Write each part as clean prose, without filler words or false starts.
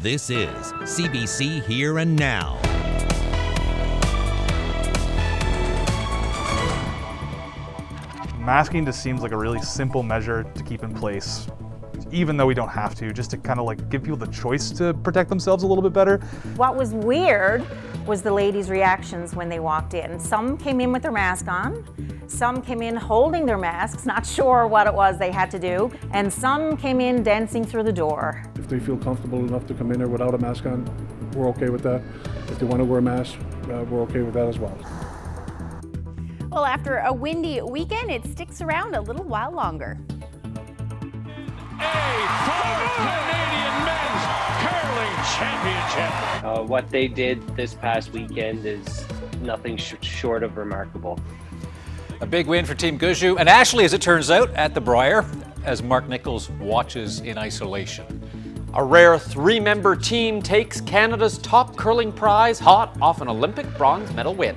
This is CBC Here and Now. Masking just seems like a really simple measure to keep in place, even though we don't have to, just to kind of like give people the choice to protect themselves a little bit better. What was weird was the ladies' reactions when they walked in. Some came in with their mask on, some came in holding their masks, not sure what it was they had to do, and some came in dancing through the door. If they feel comfortable enough to come in there without a mask on, we're okay with that. If they want to wear a mask, we're okay with that as well. Well, after a windy weekend, it sticks around a little while longer. A former Canadian men's curling championship. What they did this past weekend is nothing short of remarkable. A big win for Team Guju and Ashley, as it turns out, at the Briar, as Mark Nichols watches in isolation. A rare three-member team takes Canada's top curling prize hot off an Olympic bronze medal win.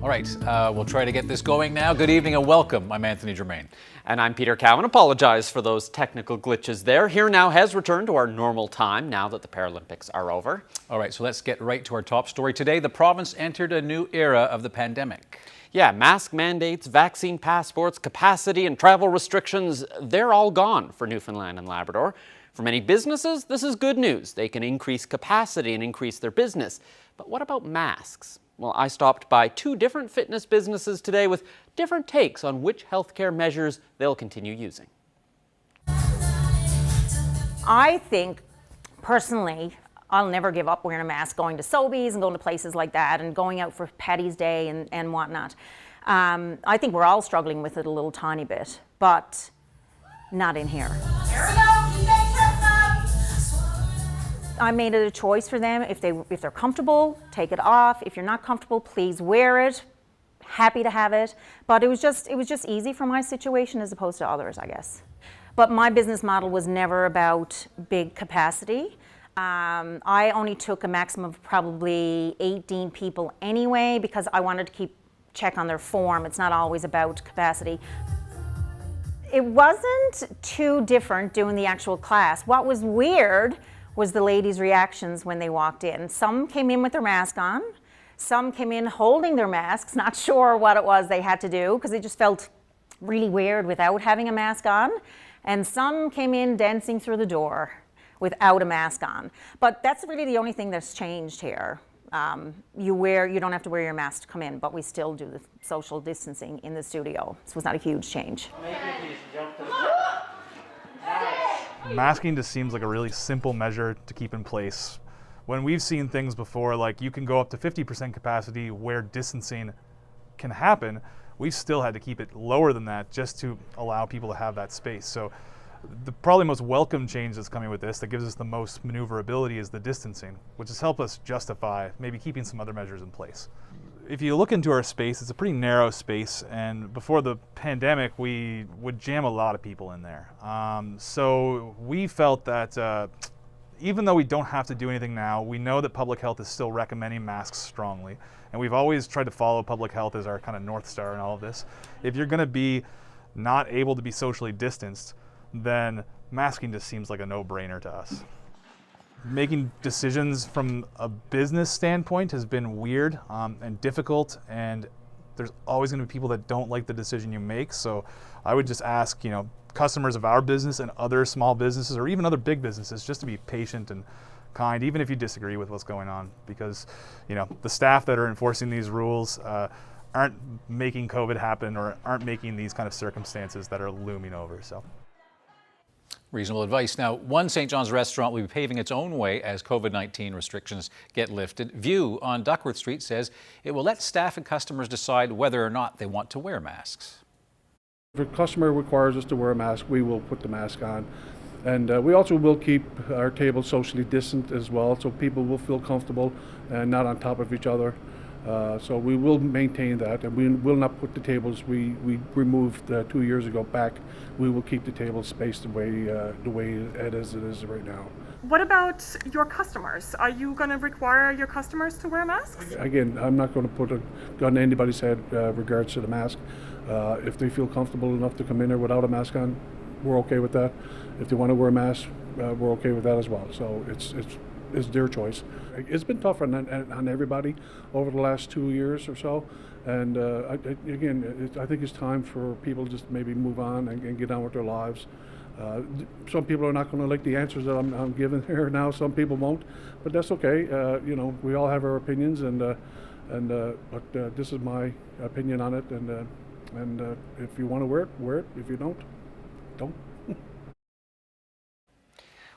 All right, we'll try to get this going now. Good evening and welcome. I'm Anthony Germain. And I'm Peter Cowan. Apologize for those technical glitches there. Here Now has returned to our normal time now that the Paralympics are over. All right, so let's get right to our top story today. The province entered a new era of the pandemic. Yeah, mask mandates, vaccine passports, capacity and travel restrictions, they're all gone for Newfoundland and Labrador. For many businesses, this is good news. They can increase capacity and increase their business. But what about masks? Well, I stopped by two different fitness businesses today with different takes on which healthcare measures they'll continue using. I think, personally, I'll never give up wearing a mask, going to Sobeys and going to places like that and going out for Paddy's Day and whatnot. I think we're all struggling with it a little tiny bit, but not in here. Here we go. I made it a choice for them. If they're comfortable, take it off. If you're not comfortable, please wear it. Happy to have it. But it was just easy for my situation as opposed to others, I guess. But my business model was never about big capacity. I only took a maximum of probably 18 people anyway because I wanted to check on their form. It's not always about capacity. It wasn't too different doing the actual class. What was weird was the ladies' reactions when they walked in. Some came in with their mask on, some came in holding their masks, not sure what it was they had to do because they just felt really weird without having a mask on, and some came in dancing through the door without a mask on. But that's really the only thing that's changed here. You don't have to wear your mask to come in, but we still do the social distancing in the studio. So it's not a huge change. Masking just seems like a really simple measure to keep in place. When we've seen things before, like you can go up to 50% capacity where distancing can happen, we've still had to keep it lower than that just to allow people to have that space. So the probably most welcome change that's coming with this, that gives us the most maneuverability, is the distancing, which has helped us justify maybe keeping some other measures in place. If you look into our space, it's a pretty narrow space, and before the pandemic, we would jam a lot of people in there. So we felt that even though we don't have to do anything now, we know that public health is still recommending masks strongly, and we've always tried to follow public health as our kind of North Star in all of this. If you're gonna be not able to be socially distanced, then masking just seems like a no-brainer to us. Making decisions from a business standpoint has been weird and difficult, and there's always going to be people that don't like the decision you make. So I would just ask, customers of our business and other small businesses, or even other big businesses, just to be patient and kind, even if you disagree with what's going on, because the staff that are enforcing these rules aren't making COVID happen, or aren't making these kind of circumstances that are looming over. So. Reasonable advice. Now, one St. John's restaurant will be paving its own way as COVID-19 restrictions get lifted. View on Duckworth Street says it will let staff and customers decide whether or not they want to wear masks. If a customer requires us to wear a mask, we will put the mask on. And we also will keep our table socially distant as well, so people will feel comfortable and not on top of each other. So we will maintain that, and we will not put the tables we removed 2 years ago back. We will keep the tables spaced the way it is right now. What about your customers? Are you going to require your customers to wear masks? Again, I'm not going to put a gun to anybody's head regards to the mask. If they feel comfortable enough to come in there without a mask on, we're okay with that. If they want to wear a mask, we're okay with that as well. So it's their choice. It's been tough on everybody over the last 2 years or so. And I think it's time for people to just maybe move on and get on with their lives. Some people are not going to like the answers that I'm giving here now. Some people won't, but that's okay. We all have our opinions, but this is my opinion on it. And if you want to wear it. If you don't, don't.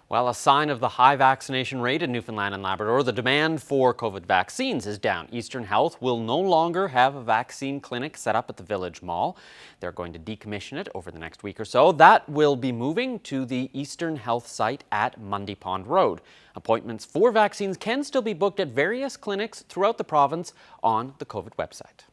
Well, a sign of the high vaccination rate in Newfoundland and Labrador, the demand for COVID vaccines is down. Eastern Health will no longer have a vaccine clinic set up at the Village Mall. They're going to decommission it over the next week or so. That will be moving to the Eastern Health site at Mundy Pond Road. Appointments for vaccines can still be booked at various clinics throughout the province on the COVID website.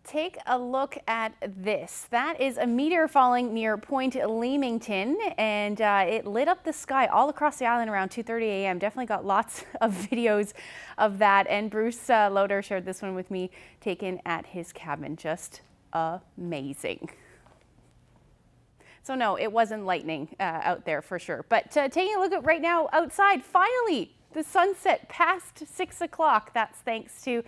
Take a look at this. That is a meteor falling near Point Leamington, and it lit up the sky all across the island around 2:30 a.m. Definitely got lots of videos of that, and Bruce Loader shared this one with me, taken at his cabin. Just amazing. So no, it wasn't lightning out there for sure. But taking a look at right now outside, finally the sunset past 6 o'clock. That's thanks to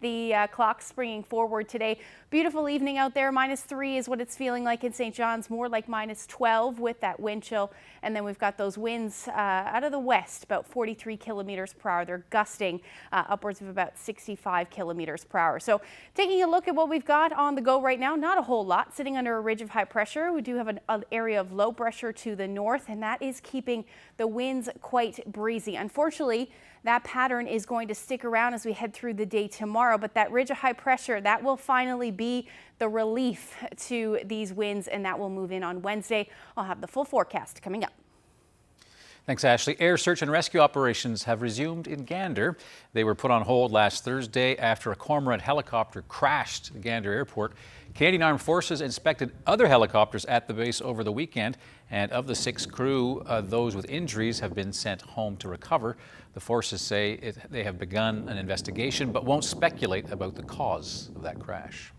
the clock springing forward today. Beautiful evening out there. -3 is what it's feeling like in St. John's, more like -12 with that wind chill. And then we've got those winds out of the west, about 43 kilometers per hour. They're gusting upwards of about 65 kilometers per hour. So taking a look at what we've got on the go right now, not a whole lot. Sitting under a ridge of high pressure, we do have an area of low pressure to the north, and that is keeping the winds quite breezy. Unfortunately, that pattern is going to stick around as we head through the day tomorrow, but that ridge of high pressure, that will finally be the relief to these winds, and that will move in on Wednesday. I'll have the full forecast coming up. Thanks, Ashley. Air search and rescue operations have resumed in Gander. They were put on hold last Thursday after a Cormorant helicopter crashed at Gander Airport. Canadian Armed Forces inspected other helicopters at the base over the weekend, and of the 6 crew, those with injuries have been sent home to recover. The forces say they have begun an investigation but won't speculate about the cause of that crash.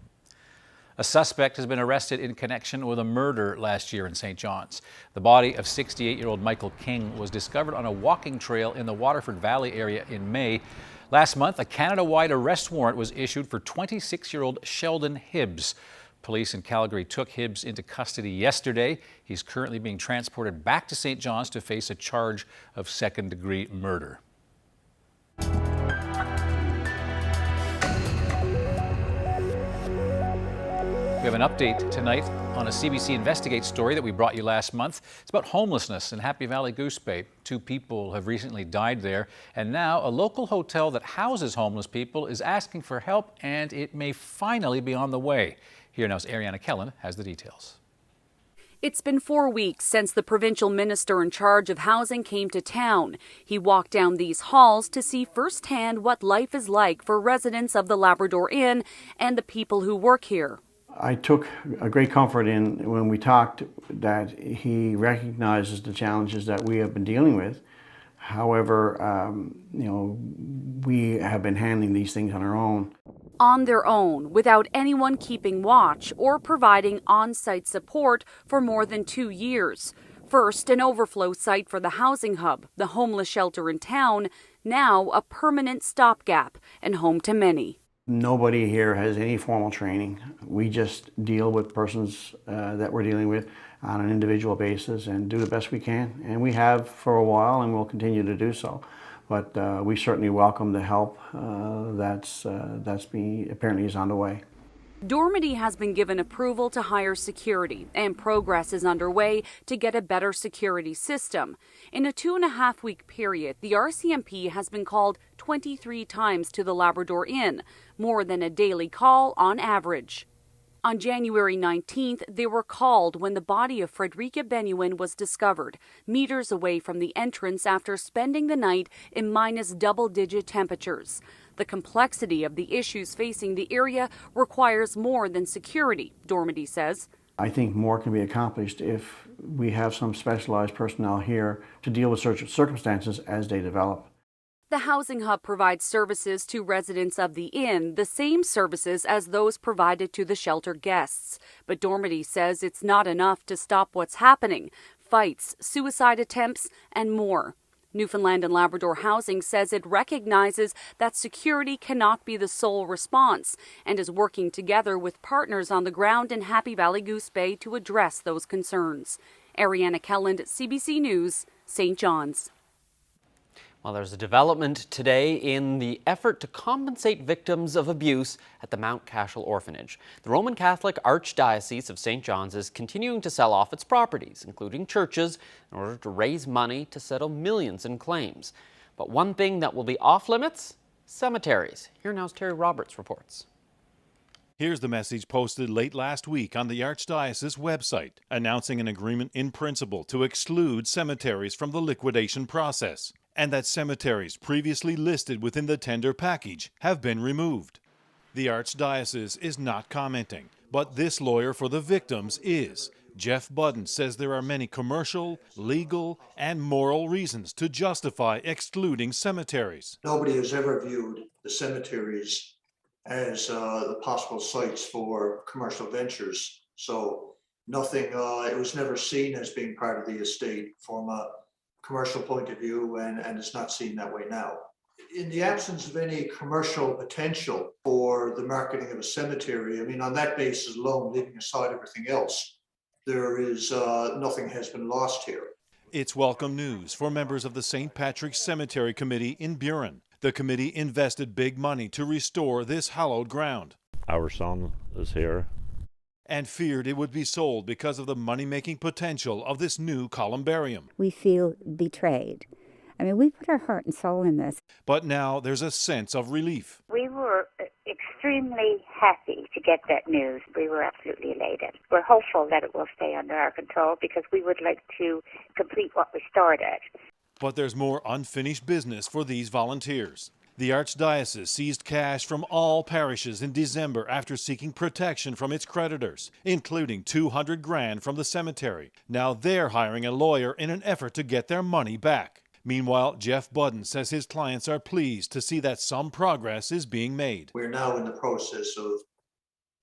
A suspect has been arrested in connection with a murder last year in St. John's. The body of 68-year-old Michael King was discovered on a walking trail in the Waterford Valley area in May. Last month, a Canada-wide arrest warrant was issued for 26-year-old Sheldon Hibbs. Police in Calgary took Hibbs into custody yesterday. He's currently being transported back to St. John's to face a charge of second-degree murder. We have an update tonight on a CBC Investigate story that we brought you last month. It's about homelessness in Happy Valley Goose Bay. 2 people have recently died there, and now a local hotel that houses homeless people is asking for help, and it may finally be on the way. Here now's Ariana Kellen has the details. It's been 4 weeks since the provincial minister in charge of housing came to town. He walked down these halls to see firsthand what life is like for residents of the Labrador Inn and the people who work here. I took a great comfort in when we talked that he recognizes the challenges that we have been dealing with. However, we have been handling these things on our own. On their own, without anyone keeping watch or providing on-site support for more than 2 years. First, an overflow site for the housing hub, the homeless shelter in town, now a permanent stopgap and home to many. Nobody here has any formal training. We just deal with persons that we're dealing with on an individual basis and do the best we can. And we have for a while and will continue to do so. But we certainly welcome the help that's apparently is on the way. Dormity has been given approval to hire security, and progress is underway to get a better security system. In a 2.5-week period, the RCMP has been called 23 times to the Labrador Inn, more than a daily call on average. On January 19th, they were called when the body of Frederica Benuin was discovered, meters away from the entrance after spending the night in minus double-digit temperatures. The complexity of the issues facing the area requires more than security, Dormady says. I think more can be accomplished if we have some specialized personnel here to deal with circumstances as they develop. The Housing Hub provides services to residents of the inn, the same services as those provided to the shelter guests. But Dormady says it's not enough to stop what's happening: fights, suicide attempts, and more. Newfoundland and Labrador Housing says it recognizes that security cannot be the sole response and is working together with partners on the ground in Happy Valley Goose Bay to address those concerns. Ariana Kelland, CBC News, St. John's. Well, there's a development today in the effort to compensate victims of abuse at the Mount Cashel Orphanage. The Roman Catholic Archdiocese of St. John's is continuing to sell off its properties, including churches, in order to raise money to settle millions in claims. But one thing that will be off limits: cemeteries. Here now's Terry Roberts reports. Here's the message posted late last week on the Archdiocese website, announcing an agreement in principle to exclude cemeteries from the liquidation process, and that cemeteries previously listed within the tender package have been removed. The Archdiocese is not commenting, but this lawyer for the victims is. Jeff Budden says there are many commercial, legal, and moral reasons to justify excluding cemeteries. Nobody has ever viewed the cemeteries as the possible sites for commercial ventures. So nothing, it was never seen as being part of the estate from a commercial point of view, and it's not seen that way now. In the absence of any commercial potential for the marketing of a cemetery, I mean, on that basis alone, leaving aside everything else, there is nothing has been lost here. It's welcome news for members of the St. Patrick's Cemetery Committee in Burin. The committee invested big money to restore this hallowed ground. Our son is here. And feared it would be sold because of the money-making potential of this new columbarium. We feel betrayed. I mean, we put our heart and soul in this. But now there's a sense of relief. We were extremely happy to get that news. We were absolutely elated. We're hopeful that it will stay under our control because we would like to complete what we started. But there's more unfinished business for these volunteers. The Archdiocese seized cash from all parishes in December after seeking protection from its creditors, including $200,000 from the cemetery. Now they're hiring a lawyer in an effort to get their money back. Meanwhile, Jeff Budden says his clients are pleased to see that some progress is being made. We're now in the process of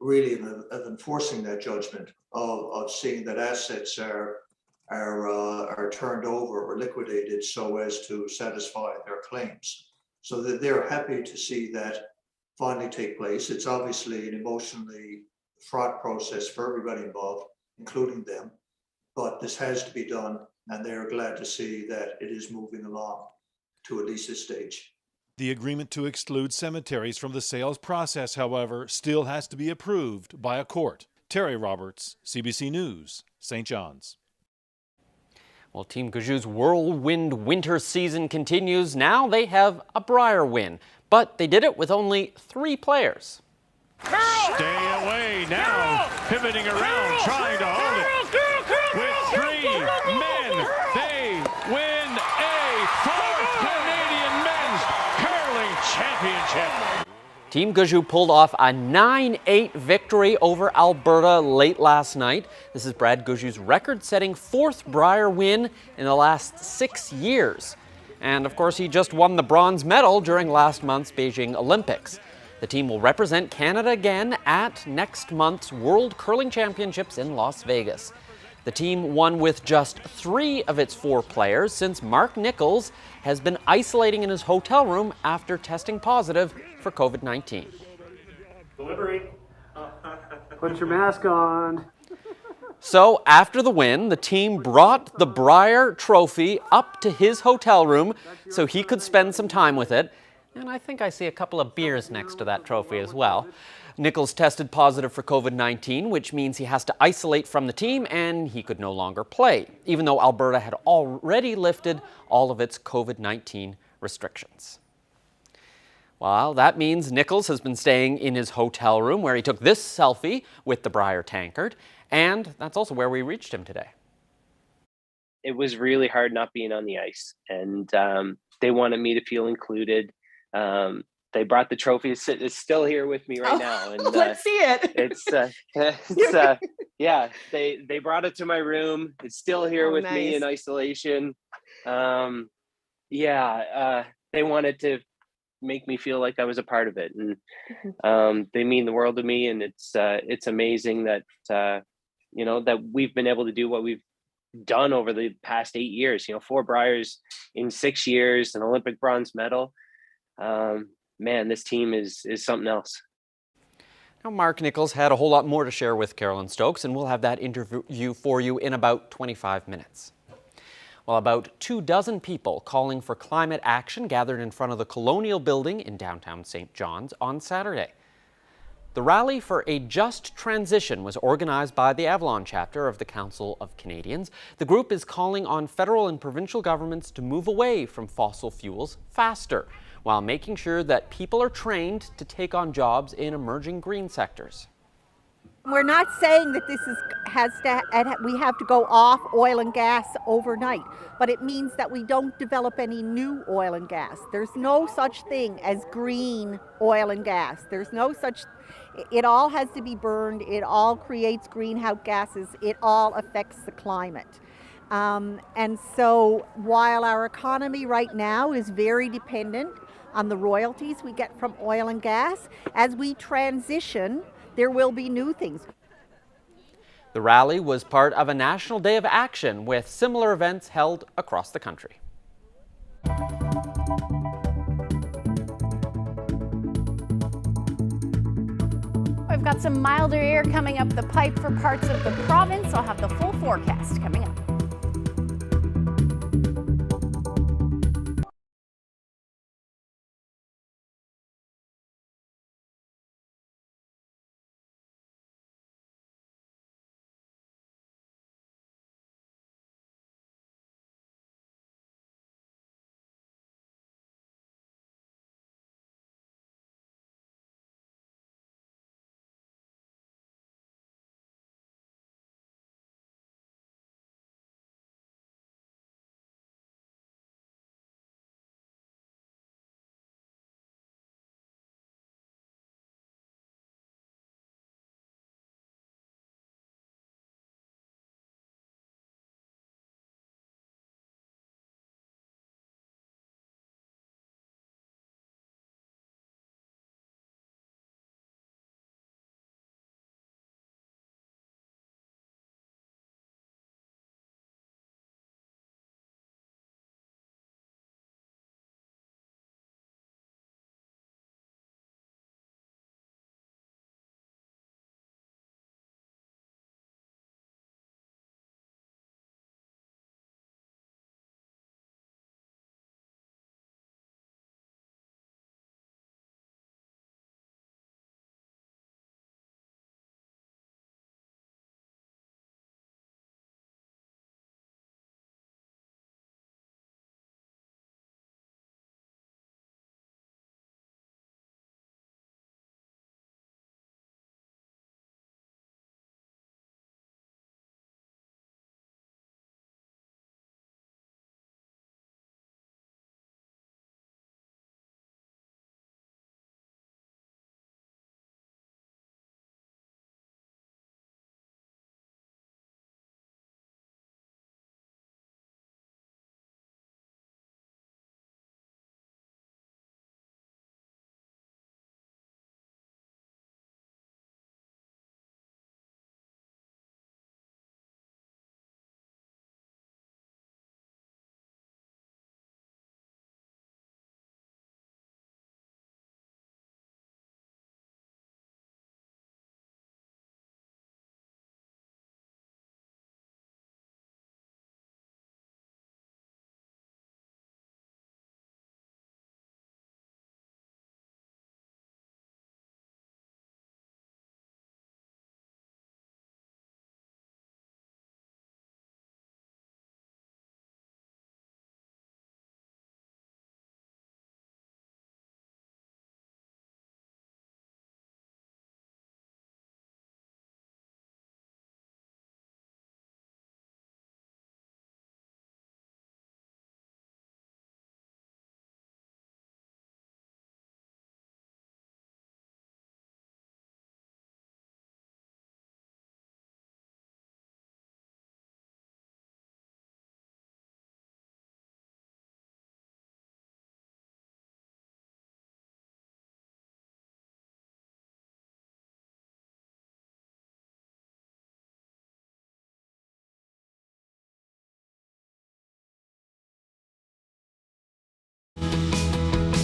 really of enforcing that judgment, of seeing that assets are turned over or liquidated so as to satisfy their claims. So that they're happy to see that finally take place. It's obviously an emotionally fraught process for everybody involved, including them, but this has to be done, and they're glad to see that it is moving along to at least this stage. The agreement to exclude cemeteries from the sales process, however, still has to be approved by a court. Terry Roberts, CBC News, St. John's. Well, Team Gajou's whirlwind winter season continues. Now they have a Brier win, but they did it with only 3 players. Stay away now, pivoting around, trying to hold it. With 3 men, they win a 4th Canadian Men's Curling Championship. Team Gajou pulled off a 9-8 victory over Alberta late last night. This is Brad Gajou's record-setting 4th Brier win in the last 6 years. And of course, he just won the bronze medal during last month's Beijing Olympics. The team will represent Canada again at next month's World Curling Championships in Las Vegas. The team won with just 3 of its 4 players since Mark Nichols has been isolating in his hotel room after testing positive for COVID-19. Delivery. Put your mask on. So after the win, the team brought the Brier trophy up to his hotel room so he could spend some time with it. And I think I see a couple of beers next to that trophy as well. Nichols tested positive for COVID-19, which means he has to isolate from the team and he could no longer play, even though Alberta had already lifted all of its COVID-19 restrictions. Well, that means Nichols has been staying in his hotel room where he took this selfie with the Briar tankard, and that's also where we reached him today. It was really hard not being on the ice, and they wanted me to feel included. They brought the trophy. It's still here with me right now, and let's see it. Yeah. They brought it to my room. It's still here with me nice. in isolation. They wanted to make me feel like I was a part of it, and they mean the world to me. And it's amazing that that we've been able to do what we've done over the past 8 years. 4 Briars in 6 years, an Olympic bronze medal. Man, this team is something else. Now, Mark Nichols had a whole lot more to share with Carolyn Stokes, and we'll have that interview for you in about 25 minutes. Well, about 24 people calling for climate action gathered in front of the Colonial Building in downtown St. John's on Saturday. The Rally for a Just Transition was organized by the Avalon chapter of the Council of Canadians. The group is calling on federal and provincial governments to move away from fossil fuels faster, while making sure that people are trained to take on jobs in emerging green sectors. We're not saying that we have to go off oil and gas overnight, but it means that we don't develop any new oil and gas. There's no such thing as green oil and gas. There's no such. It all has to be burned. It all creates greenhouse gases. It all affects the climate. And so while our economy right now is very dependent on the royalties we get from oil and gas, as we transition, there will be new things. The rally was part of a national day of action with similar events held across the country. We've got some milder air coming up the pipe for parts of the province. I'll have the full forecast coming up.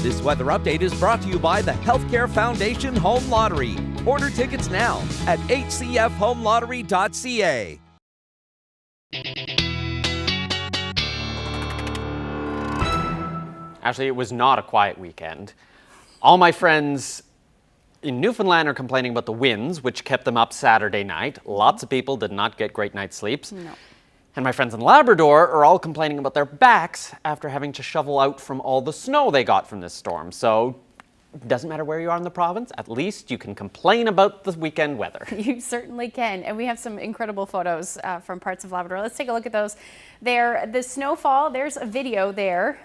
This weather update is brought to you by the Healthcare Foundation Home Lottery. Order tickets now at hcfhomelottery.ca. Actually, it was not a quiet weekend. All my friends in Newfoundland are complaining about the winds, which kept them up Saturday night. Lots of people did not get great night's sleeps. No. And my friends in Labrador are all complaining about their backs after having to shovel out from all the snow they got from this storm. So it doesn't matter where you are in the province, at least you can complain about the weekend weather. You certainly can. And we have some incredible photos from parts of Labrador. Let's take a look at those. There, the snowfall, there's a video there.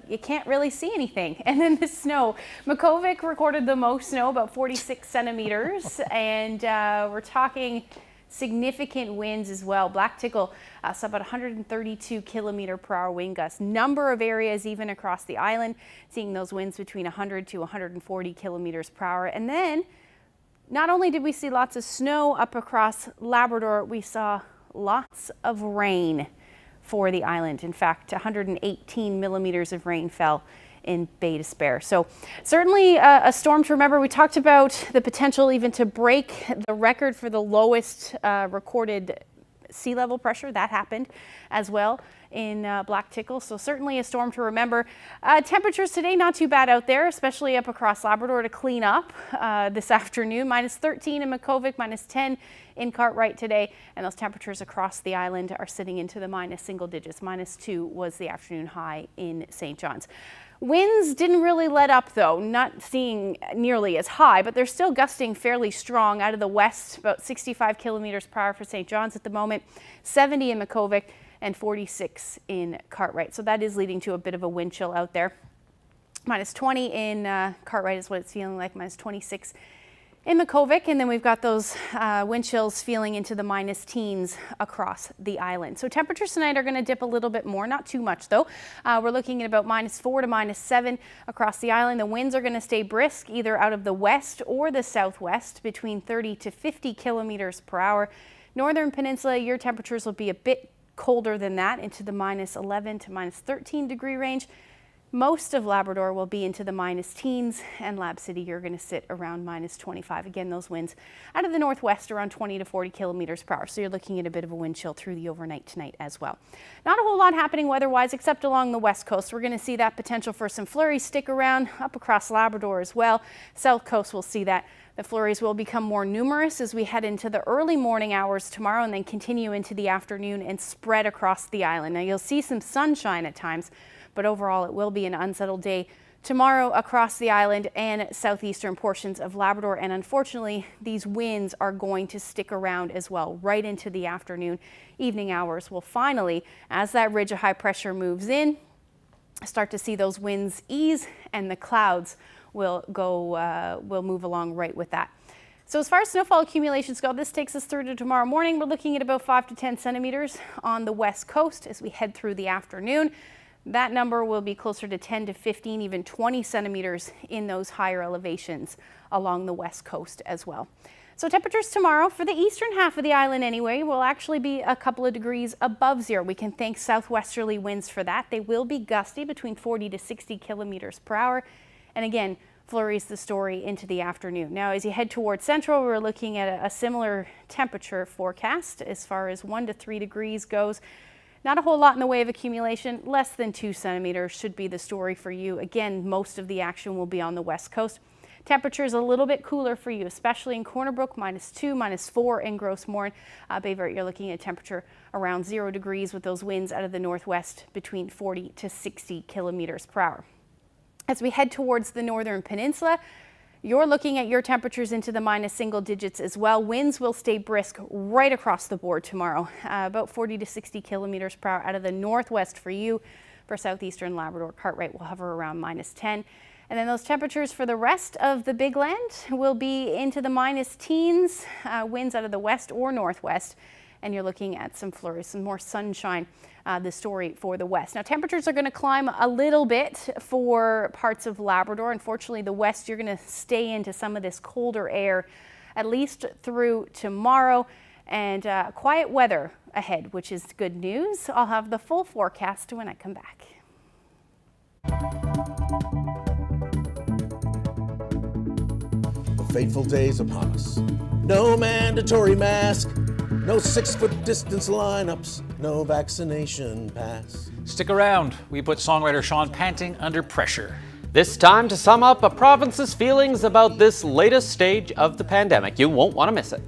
You can't really see anything. And then the snow. Makkovik recorded the most snow, about 46 centimeters. And we're talking significant winds as well. Black Tickle saw about 132 kilometer per hour wind gusts. Number of areas even across the island seeing those winds between 100 to 140 kilometers per hour. And then not only did we see lots of snow up across Labrador, we saw lots of rain for the island. In fact, 118 millimeters of rain fell in Bay Despair. So certainly a storm to remember. We talked about the potential even to break the record for the lowest recorded sea level pressure. That happened as well in Black Tickle. So certainly a storm to remember. Temperatures today not too bad out there, especially up across Labrador to clean up this afternoon. Minus 13 in Makkovik, minus 10 in Cartwright today. And those temperatures across the island are sitting into the minus single digits. Minus 2 was the afternoon high in St. John's. Winds didn't really let up though, not seeing nearly as high, but they're still gusting fairly strong out of the west, about 65 kilometers per hour for St. John's at the moment, 70 in Makkovik and 46 in Cartwright. So that is leading to a bit of a wind chill out there. Minus 20 in Cartwright is what it's feeling like, minus 26 in Makkovik, and then we've got those wind chills feeling into the minus teens across the island. So temperatures tonight are going to dip a little bit more, not too much though. We're looking at about minus 4 to minus 7 across the island. The winds are going to stay brisk either out of the west or the southwest between 30 to 50 kilometers per hour. Northern Peninsula, your temperatures will be a bit colder than that, into the minus 11 to minus 13 degree range. Most of Labrador will be into the minus teens, and Lab City, you're going to sit around minus 25. Again, those winds out of the northwest around 20 to 40 kilometers per hour. So you're looking at a bit of a wind chill through the overnight tonight as well. Not a whole lot happening weather-wise, except along the west coast. We're going to see that potential for some flurries stick around up across Labrador as well. South coast will see that. The flurries will become more numerous as we head into the early morning hours tomorrow and then continue into the afternoon and spread across the island. Now you'll see some sunshine at times, but overall it will be an unsettled day tomorrow across the island and southeastern portions of Labrador. And unfortunately, these winds are going to stick around as well right into the afternoon, evening hours. We'll finally, as that ridge of high pressure moves in, start to see those winds ease and the clouds will move along right with that. So as far as snowfall accumulations go, this takes us through to tomorrow morning. We're looking at about 5 to 10 centimeters on the west coast as we head through the afternoon. That number will be closer to 10 to 15, even 20 centimeters in those higher elevations along the west coast as well. So temperatures tomorrow for the eastern half of the island anyway will actually be a couple of degrees above zero. We can thank southwesterly winds for that. They will be gusty between 40 to 60 kilometers per hour. And again, flurries the story into the afternoon. Now, as you head towards central, we're looking at a similar temperature forecast as far as 1 to 3 degrees goes. Not a whole lot in the way of accumulation. Less than 2 centimeters should be the story for you. Again, most of the action will be on the west coast. Temperatures a little bit cooler for you, especially in Corner Brook, minus 2, minus 4 in Gross Mourne. Bayvert, you're looking at temperature around 0 degrees with those winds out of the northwest between 40 to 60 kilometers per hour. As we head towards the northern peninsula, you're looking at your temperatures into the minus single digits as well. Winds will stay brisk right across the board tomorrow, about 40 to 60 kilometers per hour out of the northwest for you. For southeastern Labrador, Cartwright will hover around minus 10. And then those temperatures for the rest of the big land will be into the minus teens, winds out of the west or northwest. And you're looking at some flurries, some more sunshine, the story for the west. Now temperatures are going to climb a little bit for parts of Labrador. Unfortunately, the west, you're going to stay into some of this colder air, at least through tomorrow. And quiet weather ahead, which is good news. I'll have the full forecast when I come back. fateful days upon us. No mandatory mask, no 6-foot distance lineups, no vaccination pass. Stick around. We put songwriter Sean Panting under pressure. This time to sum up a province's feelings about this latest stage of the pandemic. You won't want to miss it.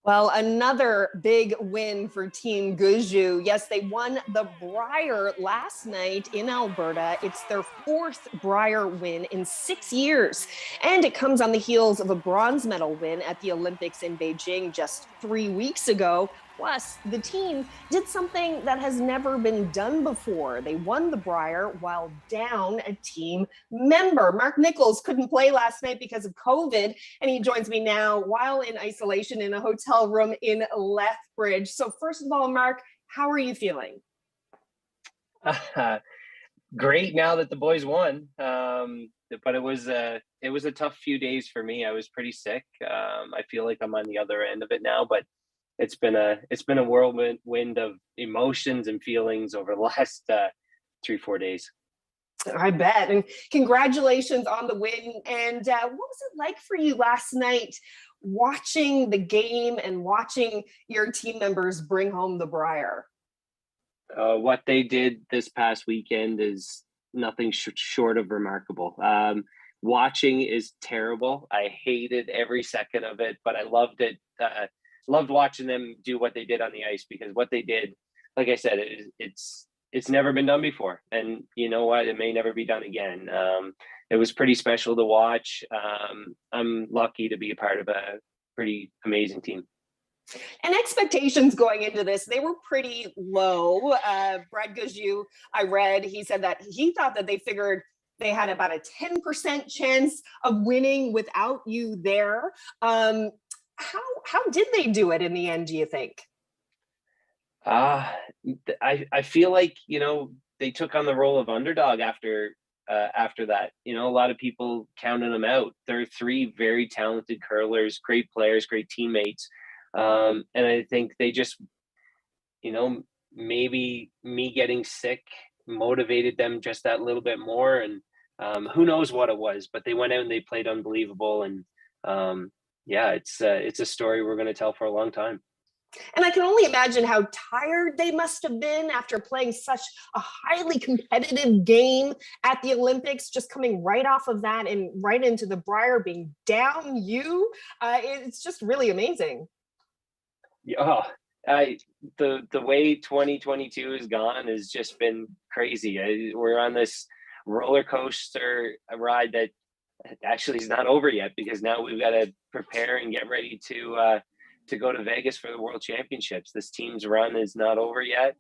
Well, another big win for Team Guju. Yes, they won the Brier last night in Alberta. It's their 4th Brier win in 6 years. And it comes on the heels of a bronze medal win at the Olympics in Beijing just 3 weeks ago. Plus, the team did something that has never been done before. They won the Brier while down a team member. Mark Nichols couldn't play last night because of COVID, and he joins me now while in isolation in a hotel room in Lethbridge. So first of all, Mark, how are you feeling? Great now that the boys won. But it was a tough few days for me. I was pretty sick. I feel like I'm on the other end of it now, but it's been a whirlwind of emotions and feelings over the last 3-4 days. I bet. And congratulations on the win. And what was it like for you last night watching the game and watching your team members bring home the Briar? What they did this past weekend is nothing short of remarkable. Watching is terrible. I hated every second of it, but I loved it. Loved watching them do what they did on the ice, because what they did, like I said, it's never been done before, and you know what? It may never be done again. It was pretty special to watch. I'm lucky to be a part of a pretty amazing team. And expectations going into this, they were pretty low. Brad Guzju, I read, he said that he thought that they figured they had about a 10% chance of winning without you there. How did they do it in the end, do you think? I feel like, they took on the role of underdog after that. A lot of people counted them out. They're three very talented curlers, great players, great teammates. And I think they just, maybe me getting sick motivated them just that little bit more. And who knows what it was, but they went out and they played unbelievable. And it's a story we're going to tell for a long time. And I can only imagine how tired they must have been after playing such a highly competitive game at the Olympics, just coming right off of that and right into the Briar being down you. It's just really amazing. Oh, the way 2022 has gone has just been crazy. We're on this roller coaster ride that actually is not over yet, because now we've got to prepare and get ready to go to Vegas for the World Championships. This team's run is not over yet.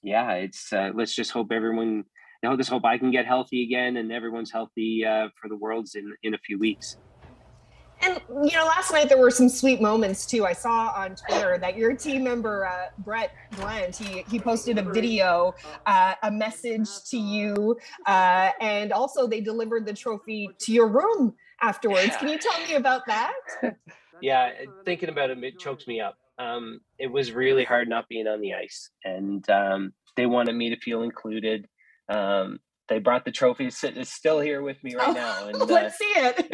Let's just hope everyone. Just hope I can get healthy again, and everyone's healthy for the Worlds in a few weeks. And, last night there were some sweet moments too. I saw on Twitter that your team member, Brett Blunt, he posted a video, a message to you, and also they delivered the trophy to your room afterwards. Can you tell me about that? Yeah, thinking about it chokes me up. It was really hard not being on the ice, and they wanted me to feel included. They brought the trophy. It's still here with me right now. And let's see it.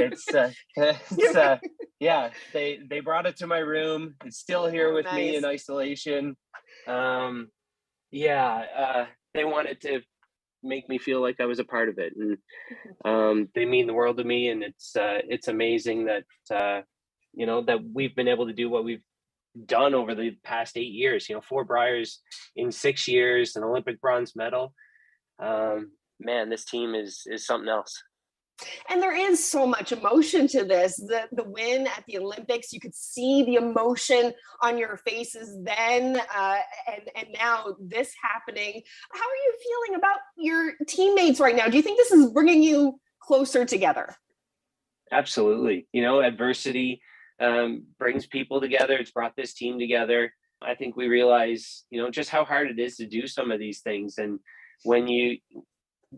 They brought it to my room. It's still here with me in isolation. They wanted to make me feel like I was a part of it, and they mean the world to me. And it's amazing that that we've been able to do what we've done over the past 8 years. 4 Briars in 6 years, an Olympic bronze medal. Man, this team is something else. And there is so much emotion to this. The win at the Olympics, you could see the emotion on your faces then, and now this happening. How are you feeling about your teammates right now? Do you think this is bringing you closer together? Absolutely. Adversity brings people together. It's brought this team together. I think we realize, just how hard it is to do some of these things. And when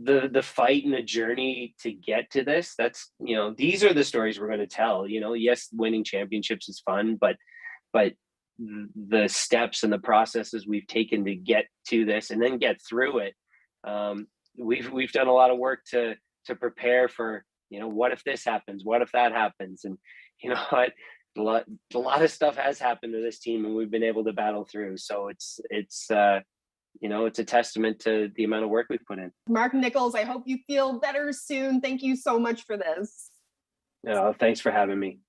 the fight and the journey to get to this, that's, these are the stories we're going to tell. Yes, winning championships is fun, but the steps and the processes we've taken to get to this and then get through it. We've done a lot of work to prepare for, what if this happens? What if that happens? And what? A lot of stuff has happened to this team, and we've been able to battle through. So it's a testament to the amount of work we've put in. Mark Nichols, I hope you feel better soon. Thank you so much for this. Thanks for having me.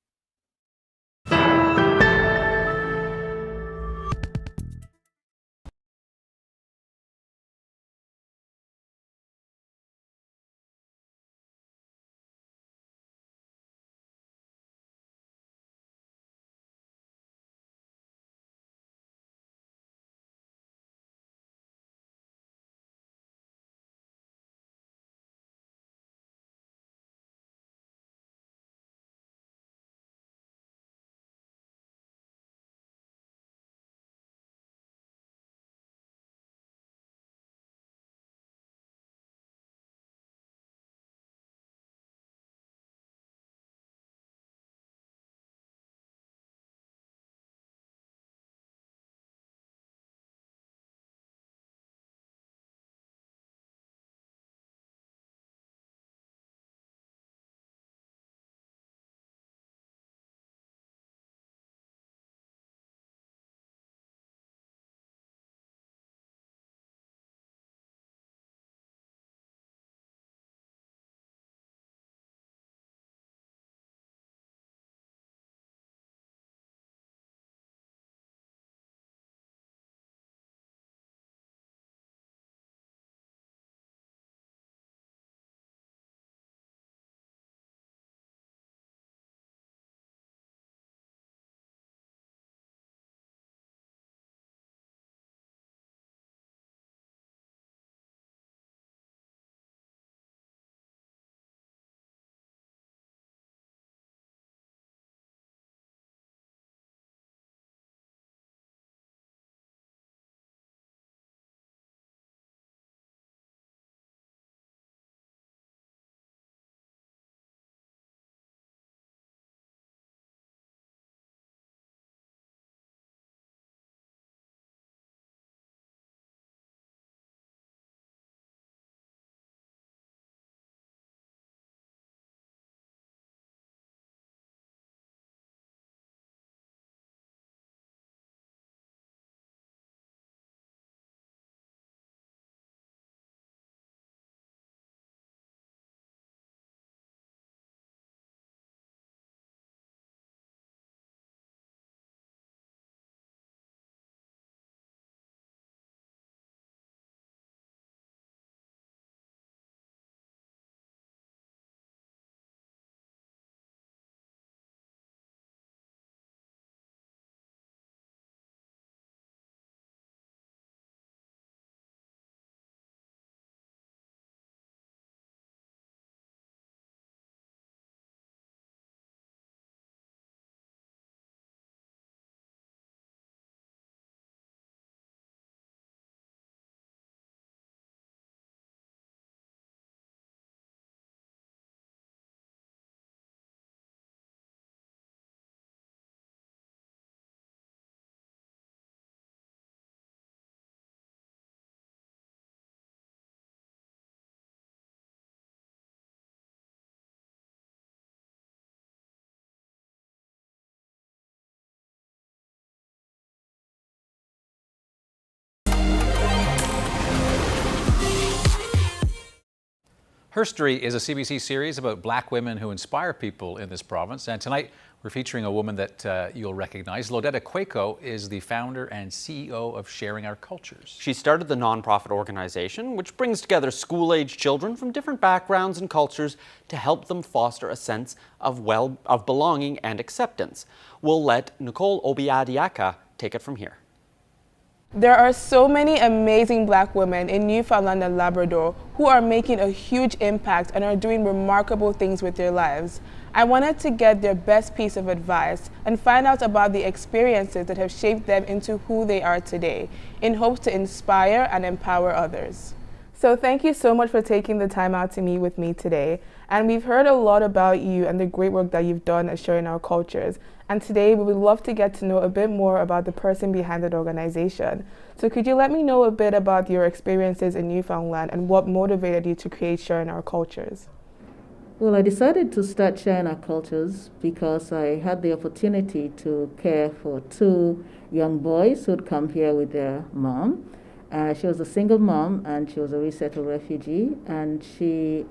Herstory is a CBC series about Black women who inspire people in this province. And tonight we're featuring a woman that you'll recognize. Lodetta Quaco is the founder and CEO of Sharing Our Cultures. She started the nonprofit organization, which brings together school-age children from different backgrounds and cultures to help them foster a sense of belonging and acceptance. We'll let Nicole Obiadiaka take it from here. There are so many amazing Black women in Newfoundland and Labrador who are making a huge impact and are doing remarkable things with their lives. I wanted to get their best piece of advice and find out about the experiences that have shaped them into who they are today, in hopes to inspire and empower others. So thank you so much for taking the time out to meet with me today. And we've heard a lot about you and the great work that you've done at Sharing Our Cultures. And today we would love to get to know a bit more about the person behind that organization. So could you let me know a bit about your experiences in Newfoundland and what motivated you to create Sharing Our Cultures? Well, I decided to start Sharing Our Cultures because I had the opportunity to care for 2 young boys who'd come here with their mom. She was a single mom and she was a resettled refugee, and she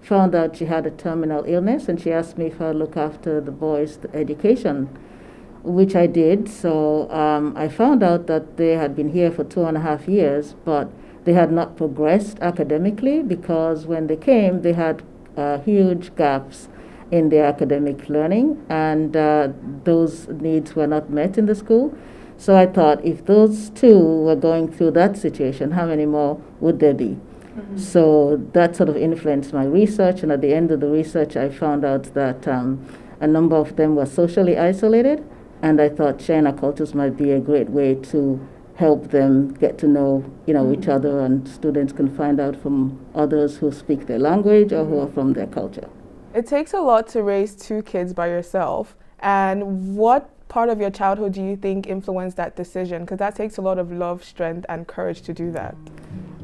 found out she had a terminal illness, and she asked me if I'd look after the boys' education, which I did. So I found out that they had been here for 2.5 years, but they had not progressed academically because when they came, they had huge gaps in their academic learning, and those needs were not met in the school. So I thought, if those 2 were going through that situation, how many more would there be? Mm-hmm. So that sort of influenced my research, and at the end of the research, I found out that a number of them were socially isolated, and I thought Sharing Our Cultures might be a great way to help them get to know, each other, and students can find out from others who speak their language or who are from their culture. It takes a lot to raise 2 kids by yourself, and what part of your childhood do you think influenced that decision? Because that takes a lot of love, strength, and courage to do that.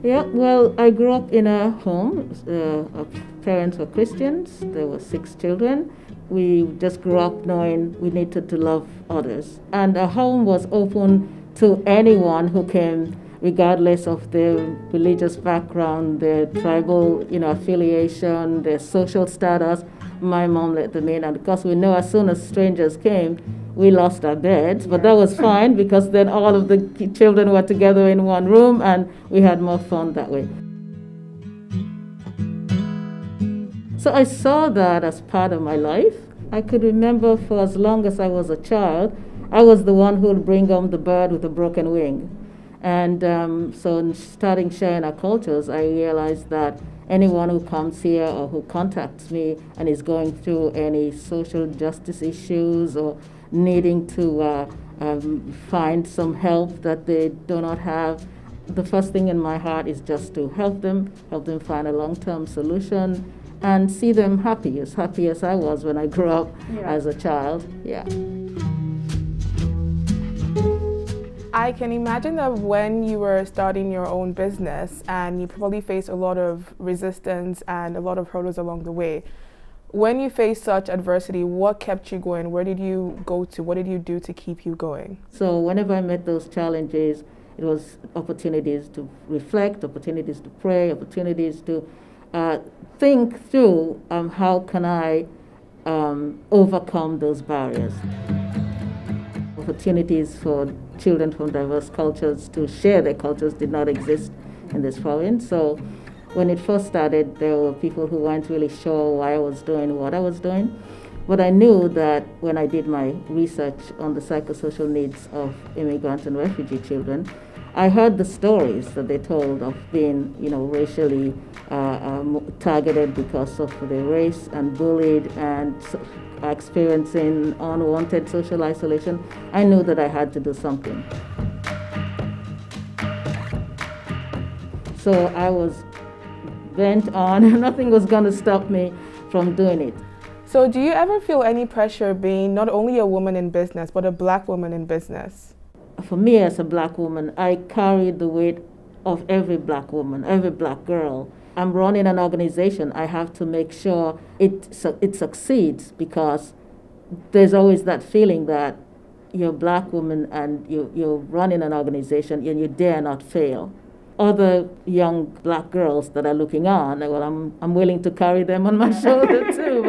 Yeah, well, I grew up in a home. Our parents were Christians. There were 6 children. We just grew up knowing we needed to love others. And our home was open to anyone who came, regardless of their religious background, their tribal, affiliation, their social status. My mom let them in, and because we know as soon as strangers came, we lost our beds, but that was fine because then all of the children were together in one room and we had more fun that way. So I saw that as part of my life. I could remember for as long as I was a child, I was the one who would bring home the bird with a broken wing. And so in starting Sharing Our Cultures, I realized that anyone who comes here or who contacts me and is going through any social justice issues or needing to find some help that they do not have, the first thing in my heart is just to help them find a long-term solution and see them happy as I was when I grew up as a child. Yeah. I can imagine that when you were starting your own business and you probably faced a lot of resistance and a lot of hurdles along the way. When you faced such adversity, what kept you going? Where did you go to? What did you do to keep you going? So whenever I met those challenges, it was opportunities to reflect, opportunities to pray, opportunities to think through how can I overcome those barriers. Opportunities for children from diverse cultures to share their cultures did not exist in this province. So when it first started, there were people who weren't really sure why I was doing what I was doing. But I knew that when I did my research on the psychosocial needs of immigrant and refugee children, I heard the stories that they told of being, racially targeted because of their race and bullied and experiencing unwanted social isolation. I knew that I had to do something. So I was bent on, nothing was going to stop me from doing it. So do you ever feel any pressure being not only a woman in business, but a Black woman in business? For me as a Black woman, I carry the weight of every Black woman, every Black girl. I'm running an organization. I have to make sure it succeeds, because there's always that feeling that you're a Black woman and you're running an organization and you dare not fail. other young black girls that are looking on, well, I'm willing to carry them on my shoulder too,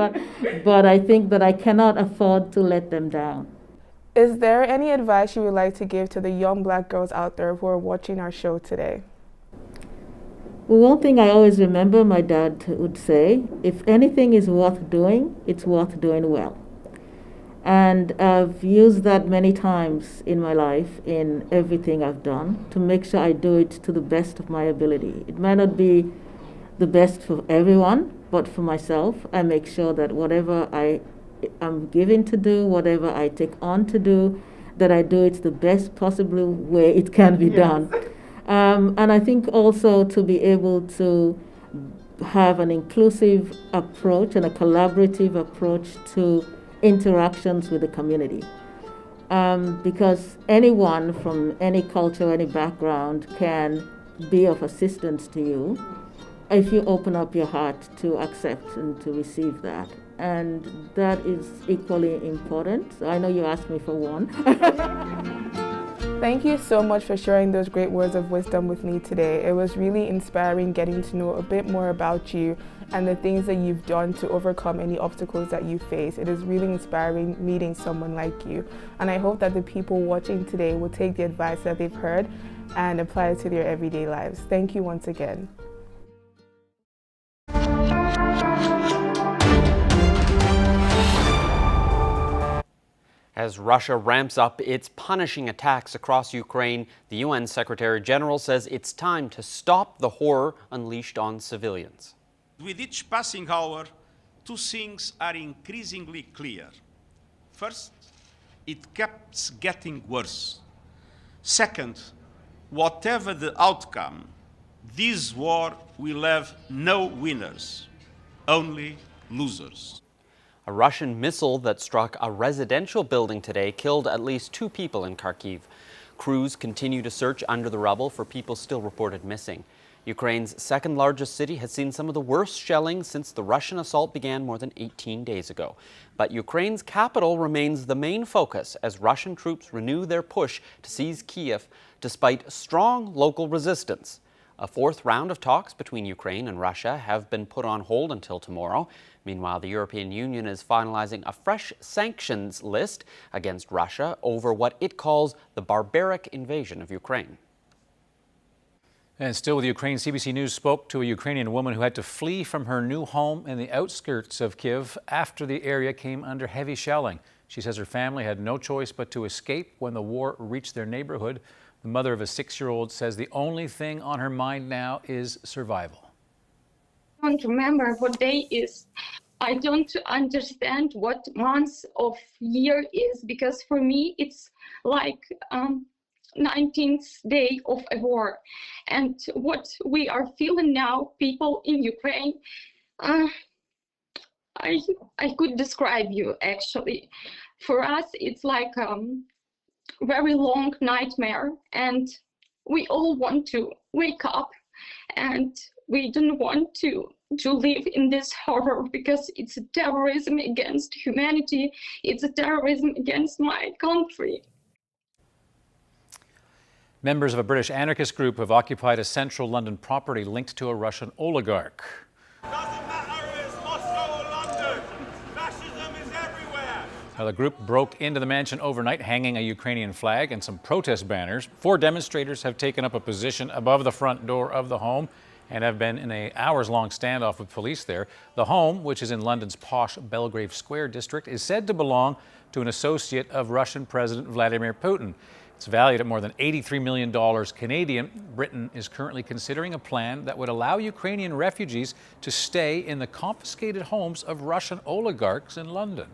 but I think that I cannot afford to let them down. Is there any advice you would like to give to the young black girls out there who are watching our show today? Well, one thing I always remember my dad would say, if anything is worth doing, it's worth doing well. And I've used that many times in my life, in everything I've done, to make sure I do it to the best of my ability. It might not be the best for everyone, but for myself, I make sure that whatever I'm given to do, whatever I take on to do, that I do it the best possible way it can be done. And I think also to be able to have an inclusive approach and a collaborative approach to interactions with the community. Because anyone from any culture, any background can be of assistance to you if you open up your heart to accept and to receive that. And that is equally important. So I know you asked me for one. Thank you so much for sharing those great words of wisdom with me today. It was really inspiring getting to know a bit more about you and the things that you've done to overcome any obstacles that you face. It is really inspiring meeting someone like you. And I hope that the people watching today will take the advice that they've heard and apply it to their everyday lives. Thank you once again. As Russia ramps up its punishing attacks across Ukraine, the UN Secretary General says it's time to stop the horror unleashed on civilians. With each passing hour, two things are increasingly clear. First, it keeps getting worse. Second, whatever the outcome, this war will have no winners, only losers. A Russian missile that struck a residential building today killed at least 2 people in Kharkiv. Crews continue to search under the rubble for people still reported missing. Ukraine's second largest city has seen some of the worst shelling since the Russian assault began more than 18 days ago. But Ukraine's capital remains the main focus as Russian troops renew their push to seize Kiev despite strong local resistance. A 4th round of talks between Ukraine and Russia have been put on hold until tomorrow. Meanwhile, the European Union is finalizing a fresh sanctions list against Russia over what it calls the barbaric invasion of Ukraine. And still with Ukraine, CBC News spoke to a Ukrainian woman who had to flee from her new home in the outskirts of Kyiv after the area came under heavy shelling. She says her family had no choice but to escape when the war reached their neighborhood. The mother of a 6-year-old says the only thing on her mind now is survival. I don't remember what day is. I don't understand what month of year is, because for me it's like 19th day of a war. And what we are feeling now, people in Ukraine, I could describe you actually. For us, it's like very long nightmare, and we all want to wake up, and we don't want to live in this horror, because it's a terrorism against humanity. It's a terrorism against my country. Members of a British anarchist group have occupied a central London property linked to a Russian oligarch. Now, the group broke into the mansion overnight, hanging a Ukrainian flag and some protest banners. 4 demonstrators have taken up a position above the front door of the home and have been in an hours-long standoff with police there. The home, which is in London's posh Belgrave Square district, is said to belong to an associate of Russian President Vladimir Putin. It's valued at more than $83 million Canadian. Britain is currently considering a plan that would allow Ukrainian refugees to stay in the confiscated homes of Russian oligarchs in London.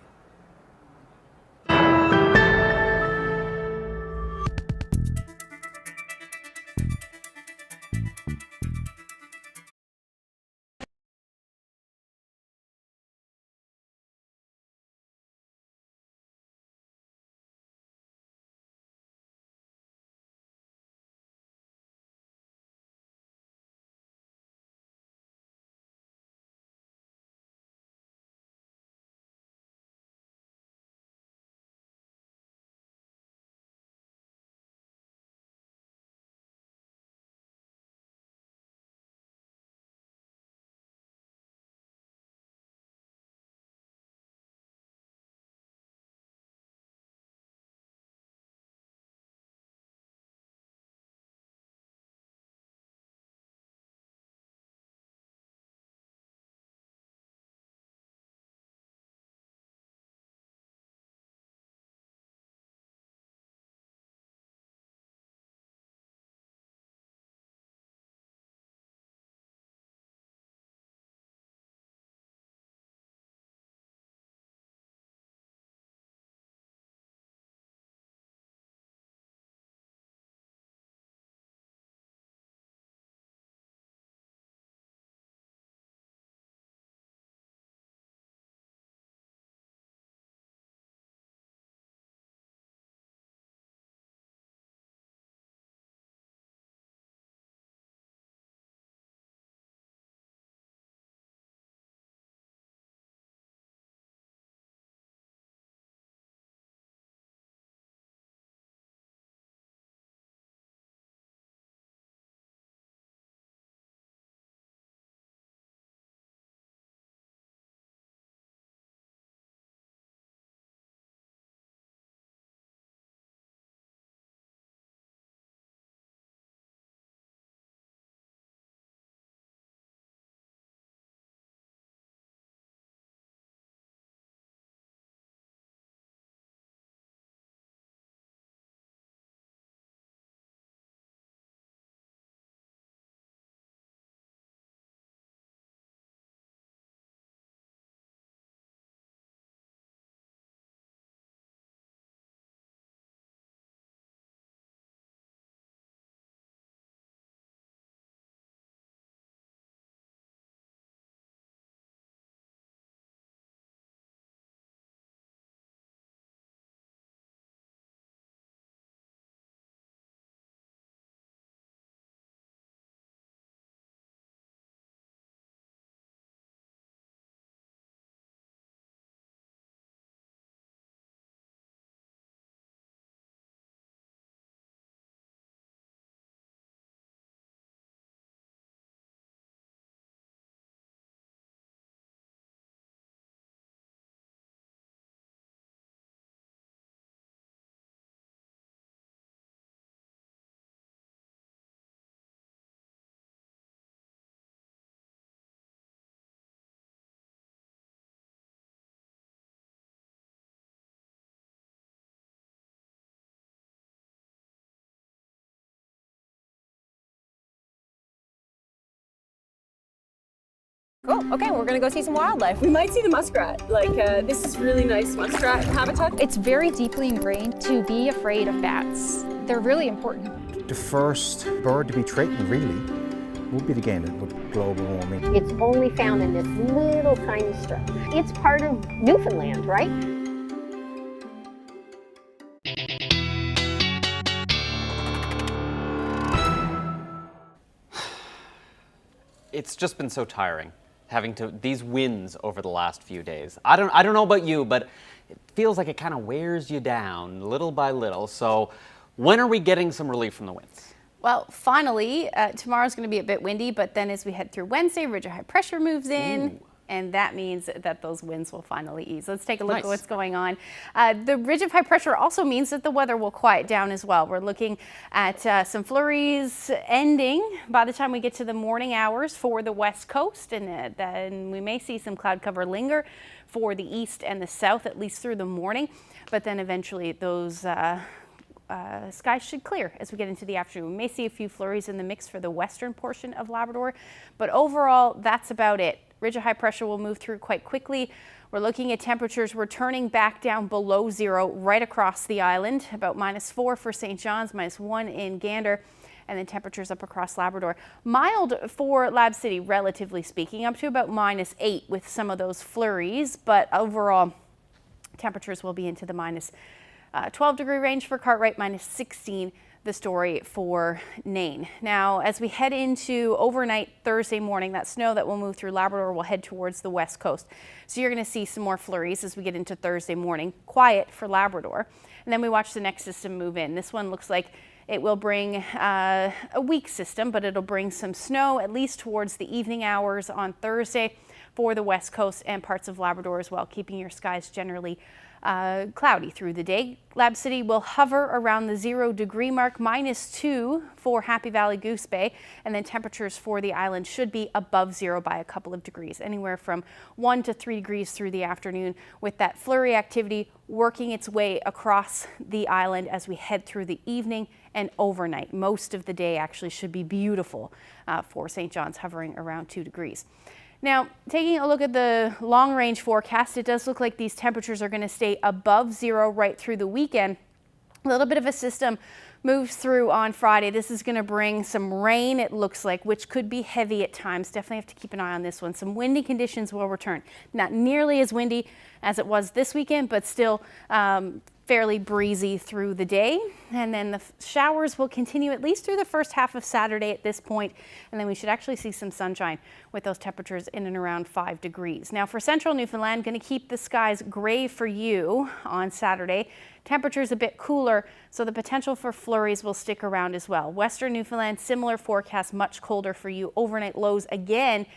Cool. Okay, we're gonna go see some wildlife. We might see the muskrat. This is really nice muskrat habitat. It's very deeply ingrained to be afraid of bats. They're really important. The first bird to be threatened, really, would be the gander with global warming. It's only found in this little tiny strip. It's part of Newfoundland, right? It's just been so tiring having these wins over the last few days. I don't know about you, but it feels like it kind of wears you down little by little. So when are we getting some relief from the winds? Well, finally, tomorrow's going to be a bit windy, but then as we head through Wednesday, ridge of high pressure moves in. Ooh. And that means that those winds will finally ease. Let's take a look at what's going on. The ridge of high pressure also means that the weather will quiet down as well. We're looking at some flurries ending by the time we get to the morning hours for the west coast, and then we may see some cloud cover linger for the east and the south, at least through the morning. But then eventually those skies should clear as we get into the afternoon. We may see a few flurries in the mix for the western portion of Labrador, but overall, that's about it. Ridge of high pressure will move through quite quickly. We're looking at temperatures returning back down below zero right across the island, about -4 for St. John's, -1 in Gander, and then temperatures up across Labrador. Mild for Lab City, relatively speaking, up to about -8 with some of those flurries, but overall temperatures will be into the -12 degree range for Cartwright, -16 the story for Nain. Now, as we head into overnight Thursday morning, that snow that will move through Labrador will head towards the west coast. So you're going to see some more flurries as we get into Thursday morning. Quiet for Labrador. And then we watch the next system move in. This one looks like it will bring a weak system, but it'll bring some snow at least towards the evening hours on Thursday for the west coast and parts of Labrador as well, keeping your skies generally cloudy through the day. Lab City will hover around the 0 degree mark, -2 for Happy Valley Goose Bay, and then temperatures for the island should be above zero by a couple of degrees, anywhere from 1 to 3 degrees through the afternoon, with that flurry activity working its way across the island as we head through the evening and overnight. Most of the day actually should be beautiful for St. John's, hovering around 2 degrees. Now, taking a look at the long-range forecast, it does look like these temperatures are going to stay above zero right through the weekend. A little bit of a system moves through on Friday. This is going to bring some rain, it looks like, which could be heavy at times. Definitely have to keep an eye on this one. Some windy conditions will return. Not nearly as windy as it was this weekend, but still fairly breezy through the day. And then the showers will continue at least through the first half of Saturday at this point. And then we should actually see some sunshine with those temperatures in and around 5 degrees. Now for central Newfoundland, going to keep the skies gray for you on Saturday. Temperatures a bit cooler, so the potential for flurries will stick around as well. Western Newfoundland, similar forecast, much colder for you. Overnight lows again,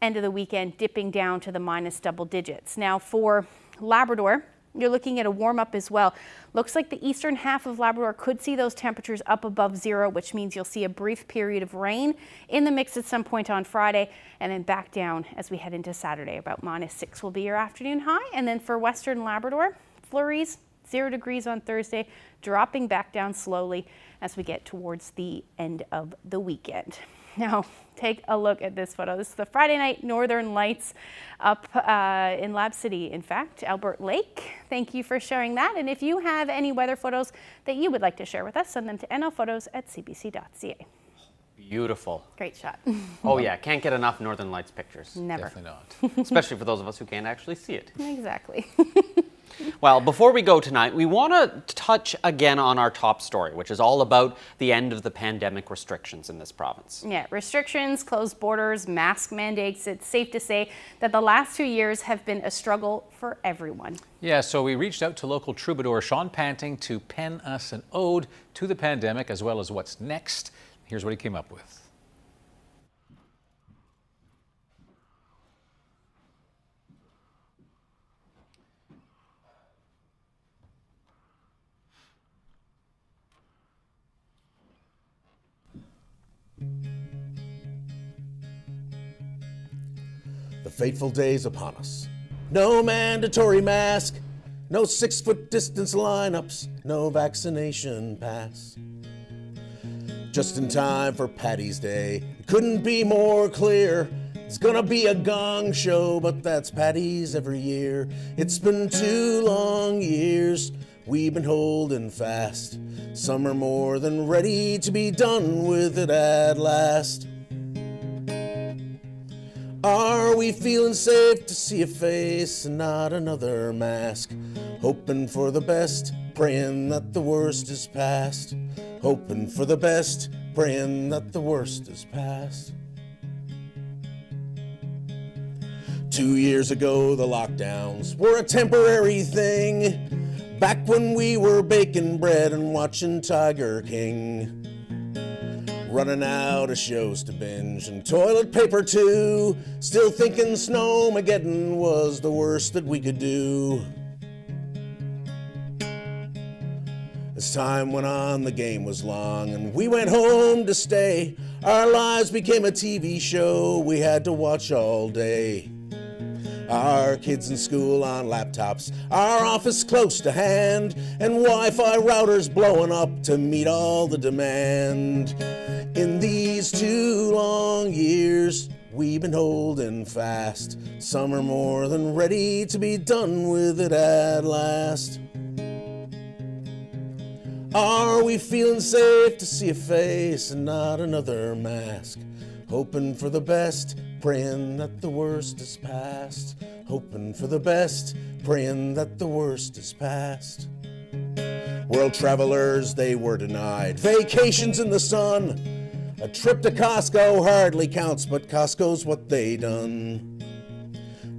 end of the weekend, dipping down to the minus double digits. Now for Labrador, you're looking at a warm up as well. Looks like the eastern half of Labrador could see those temperatures up above zero, which means you'll see a brief period of rain in the mix at some point on Friday, and then back down as we head into Saturday. About -6 will be your afternoon high. And then for western Labrador, flurries, 0 degrees on Thursday, dropping back down slowly as we get towards the end of the weekend. Now, take a look at this photo. This is the Friday night Northern Lights up in Lab City, in fact, Albert Lake. Thank you for sharing that. And if you have any weather photos that you would like to share with us, send them to nlphotos@cbc.ca. Beautiful. Great shot. Oh yeah, can't get enough Northern Lights pictures. Never. Definitely not. Especially for those of us who can't actually see it. Exactly. Well, before we go tonight, we want to touch again on our top story, which is all about the end of the pandemic restrictions in this province. Yeah, restrictions, closed borders, mask mandates. It's safe to say that the last 2 years have been a struggle for everyone. Yeah, so we reached out to local troubadour Sean Panting to pen us an ode to the pandemic as well as what's next. Here's what he came up with. The fateful days upon us. No mandatory mask, no 6-foot distance lineups, no vaccination pass. Just in time for Paddy's Day, it couldn't be more clear. It's gonna be a gong show, but that's Paddy's every year. It's been 2 long years we've been holding fast. Some are more than ready to be done with it at last. Are we feeling safe to see a face and not another mask? Hoping for the best, praying that the worst is past. Hoping for the best, praying that the worst is past. 2 years ago, the lockdowns were a temporary thing. Back when we were baking bread and watching Tiger King. Running out of shows to binge and toilet paper too. Still thinking Snowmageddon was the worst that we could do. As time went on, the game was long and we went home to stay. Our lives became a TV show we had to watch all day. Our kids in school on laptops, our office close to hand, and Wi-Fi routers blowing up to meet all the demand. In these 2 long years, we've been holding fast. Some are more than ready to be done with it at last. Are we feeling safe to see a face and not another mask? Hoping for the best, praying that the worst is past. Hoping for the best, praying that the worst is past. World travelers, they were denied vacations in the sun. A trip to Costco hardly counts, but Costco's what they done.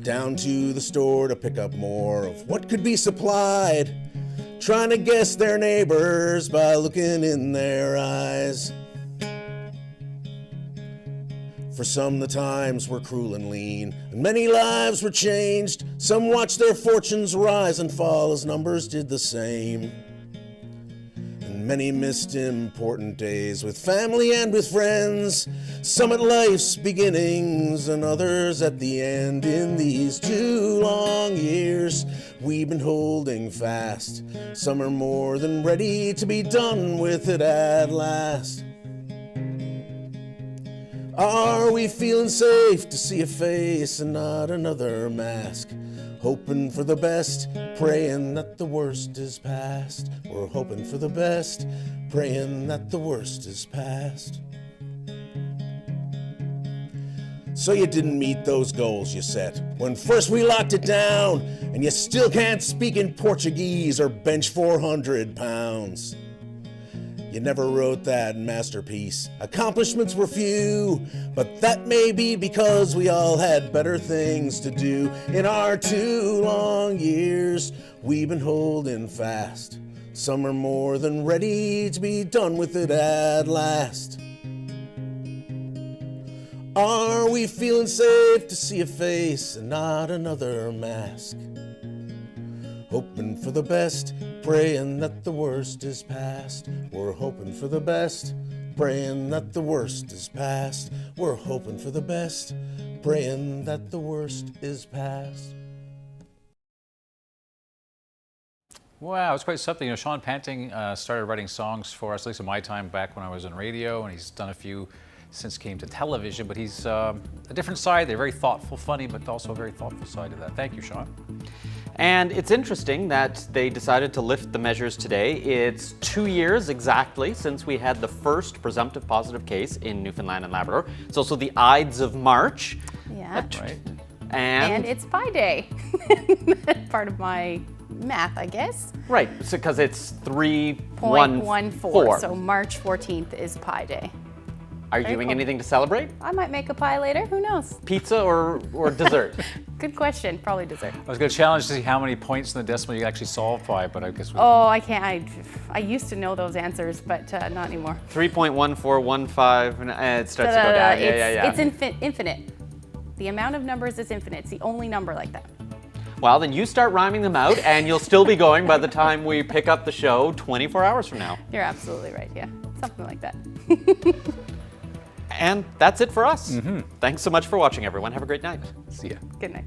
Down to the store to pick up more of what could be supplied. Trying to guess their neighbors by looking in their eyes. For some, the times were cruel and lean, and many lives were changed. Some watched their fortunes rise and fall as numbers did the same. And many missed important days with family and with friends. Some at life's beginnings and others at the end. In these 2 long years, we've been holding fast. Some are more than ready to be done with it at last. Are we feeling safe to see a face and not another mask? Hoping for the best, praying that the worst is past. We're hoping for the best, praying that the worst is past. So you didn't meet those goals you set when first we locked it down, and you still can't speak in Portuguese or bench 400 pounds. You never wrote that masterpiece. Accomplishments were few, but that may be because we all had better things to do. In our 2 long years, we've been holding fast. Some are more than ready to be done with it at last. Are we feeling safe to see a face and not another mask? Hoping for the best, praying that the worst is past. We're hoping for the best, praying that the worst is past. We're hoping for the best, praying that the worst is past. Wow, it's quite something. You know, Sean Panting started writing songs for us, at least in my time back when I was on radio, and he's done a few since came to television, but he's a different side. They're very thoughtful, funny, but also a very thoughtful side of that. Thank you, Sean. And it's interesting that they decided to lift the measures today. It's 2 years exactly since we had the first presumptive positive case in Newfoundland and Labrador. It's also the Ides of March. Yeah. Right. And it's Pi Day. Part of my math, I guess. Right, because it's 3.14. 3.14. So March 14th is Pi Day. Are you doing anything to celebrate? I might make a pie later, who knows? Pizza or dessert? Good question, probably dessert. I was going to challenge to see how many points in the decimal you actually solve by, but I guess we... Oh, I can't. I used to know those answers, but not anymore. 3.1415, it starts to go down. It's infinite. The amount of numbers is infinite. It's the only number like that. Well, then you start rhyming them out, and you'll still be going by the time we pick up the show 24 hours from now. You're absolutely right, yeah. Something like that. And that's it for us. Thanks so much for watching, everyone. Have a great night. See ya. Good night.